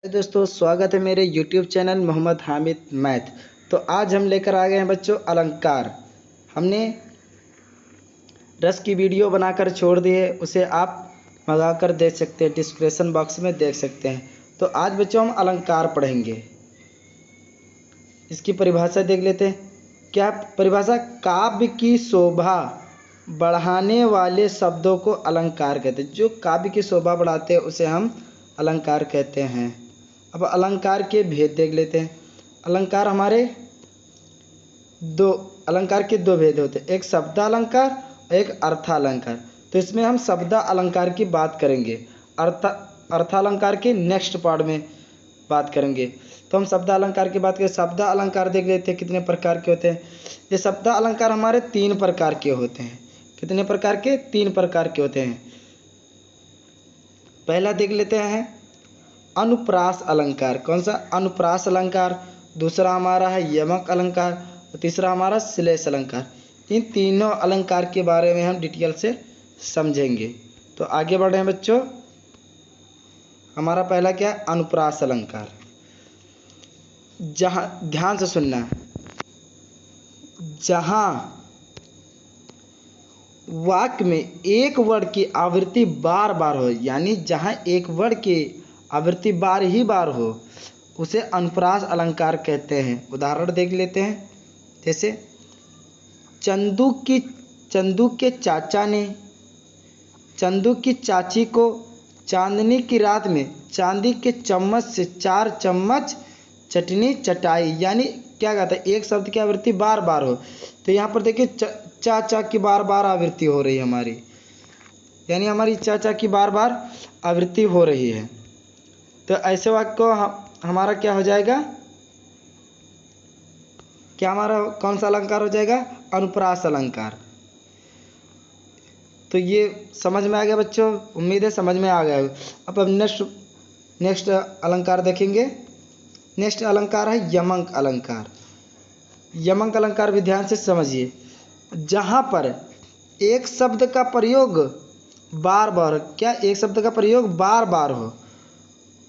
दोस्तों, स्वागत है मेरे YouTube channel Mohammad Hamid math. तो आज हम लेकर आ गए हैं बच्चों अलंकार। हमने रस की वीडियो बनाकर छोड़ दी है, उसे आप मंगा कर देख सकते हैं, डिस्क्रिप्शन बॉक्स में देख सकते हैं। तो आज बच्चों हम अलंकार पढ़ेंगे। इसकी परिभाषा देख लेते हैं। क्या परिभाषा? काव्य की शोभा बढ़ाने वाले शब्दों को अलंकार कहते हैं। जो काव्य की शोभा बढ़ाते हैं उसे हम अलंकार कहते हैं। अब अलंकार के भेद देख लेते हैं। अलंकार के दो भेद होते हैं, एक शब्दालंकार और एक अर्थालंकार। तो इसमें हम शब्दालंकार की बात करेंगे, अर्थालंकार के नेक्स्ट पार्ट में बात करेंगे। तो हम शब्दालंकार की बात करें। शब्दालंकार देख लेते हैं कितने प्रकार के होते हैं। ये शब्दालंकार हमारे 3 प्रकार के होते हैं। कितने प्रकार के? 3 प्रकार के होते हैं। पहला देख लेते हैं अनुप्रास अलंकार। कौन सा? अनुप्रास अलंकार। दूसरा हमारा है यमक अलंकार और तीसरा हमारा श्लेष अलंकार। इन तीनों अलंकार के बारे में हम डिटेल से समझेंगे। तो आगे बढ़ रहे हैं बच्चों। हमारा पहला क्या है? अनुप्रास अलंकार। जहाँ ध्यान से सुनना, जहाँ वाक्य में एक वर्ड की आवृत्ति बार बार हो, यानी जहाँ एक वर्ड की आवृत्ति बार ही बार हो, उसे अनुप्रास अलंकार कहते हैं। उदाहरण देख लेते हैं। जैसे चंदू के चाचा ने चंदू की चाची को चांदनी की रात में चांदी के चम्मच से 4 चम्मच चटनी चटाई। यानी क्या कहता है? एक शब्द की आवृत्ति बार बार हो। तो यहाँ पर देखिए चाचा की बार बार आवृत्ति हो रही है हमारी, यानी हमारी चाचा की बार बार आवृत्ति हो रही है। तो ऐसे वाक्य को हमारा क्या हो जाएगा? क्या हमारा कौन सा अलंकार हो जाएगा? अनुप्रास अलंकार। तो ये समझ में आ गया बच्चों? उम्मीद है समझ में आ गया। अब नेक्स्ट अलंकार देखेंगे। नेक्स्ट अलंकार है यमक अलंकार। यमक अलंकार भी ध्यान से समझिए। जहाँ पर एक शब्द का प्रयोग बार बार, क्या एक शब्द का प्रयोग बार बार हो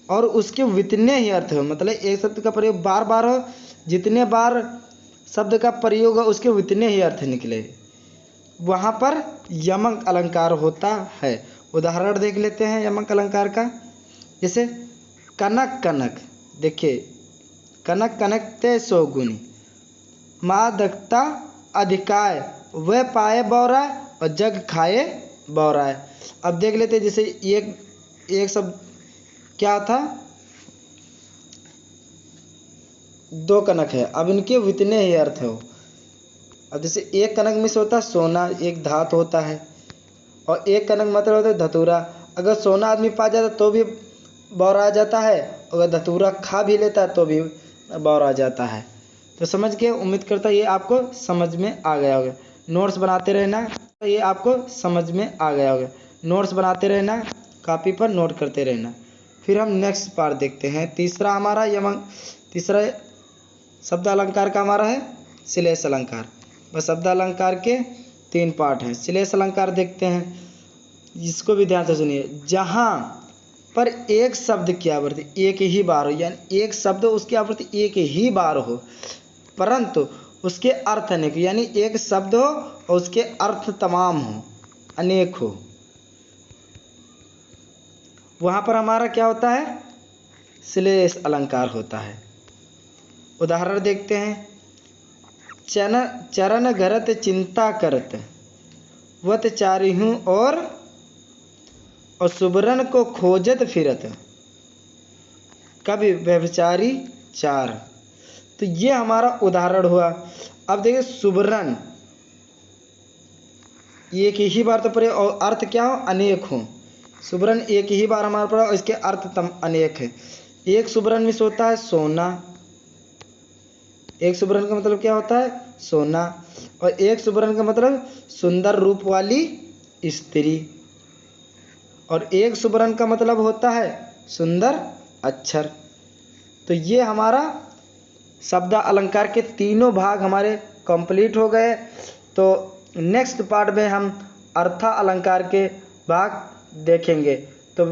और उसके उतने ही अर्थ हो, मतलब एक शब्द का प्रयोग बार बार हो, जितने बार शब्द का प्रयोग हो उसके उतने ही अर्थ निकले, वहाँ पर यमक अलंकार होता है। उदाहरण देख लेते हैं यमक अलंकार का। जैसे कनक कनक, देखिए कनक कनक ते सौ गुनी, मादकता अधिकाय, वह पाए बौराय और जग खाए बौराय। अब देख लेते हैं। जैसे एक शब्द क्या था? 2 कनक है, अब इनके उतने ही अर्थ हो। अब जैसे एक कनक में से होता है सोना, एक धातु होता है, और एक कनक मतलब होता है धतूरा। अगर सोना आदमी पा जाता तो भी बौरा जाता है, अगर धतूरा खा भी लेता है तो भी बौरा जाता है। तो समझ के उम्मीद करता है ये आपको समझ में आ गया होगा। नोट्स बनाते रहना, तो ये आपको समझ में आ गया होगा। नोट्स बनाते रहना, कॉपी पर नोट करते रहना। फिर हम नेक्स्ट पार्ट देखते हैं। तीसरा शब्द अलंकार का हमारा है श्लेष अलंकार। बस शब्द अलंकार के 3 पार्ट हैं। श्लेष अलंकार देखते हैं, इसको भी ध्यान से सुनिए। जहाँ पर एक शब्द की आवृत्ति एक ही बार हो, यानी एक शब्द उसकी आवृत्ति एक ही बार हो, परंतु उसके अर्थ अनेक, यानी एक शब्द हो और उसके अर्थ तमाम हो, अनेक हो, वहाँ पर हमारा क्या होता है? श्लेष अलंकार होता है। उदाहरण देखते हैं। चरण घरत चिंता करत, वत चारिहूँ और सुबरन को खोजत फिरत, कभी व्यभिचारी 4। तो ये हमारा उदाहरण हुआ। अब देखिए सुबरन एक ही बार तो पड़े और अर्थ क्या हो? अनेक हो। सुबरन एक ही बार हमारा पड़ा और इसके अर्थ अनेक है। एक सुबरन में से होता है सोना, एक सुबरन का मतलब क्या होता है? सोना। और एक सुबरन का मतलब सुंदर रूप वाली स्त्री, और एक सुबरन का मतलब होता है सुंदर अक्षर। तो ये हमारा शब्द अलंकार के तीनों भाग हमारे कंप्लीट हो गए। तो नेक्स्ट पार्ट में हम अर्थ अलंकार के भाग देखेंगे। तो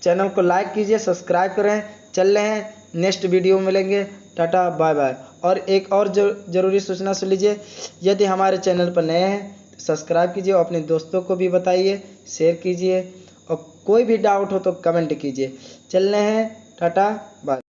चैनल को लाइक कीजिए, सब्सक्राइब करें। चल रहे हैं, नेक्स्ट वीडियो में मिलेंगे। Tata bye bye. और एक और ज़रूरी सूचना सुन लीजिए, यदि हमारे चैनल पर नए हैं तो सब्सक्राइब कीजिए और अपने दोस्तों को भी बताइए, शेयर कीजिए और कोई भी डाउट हो तो कमेंट कीजिए। चल रहे हैं, टाटा बाय।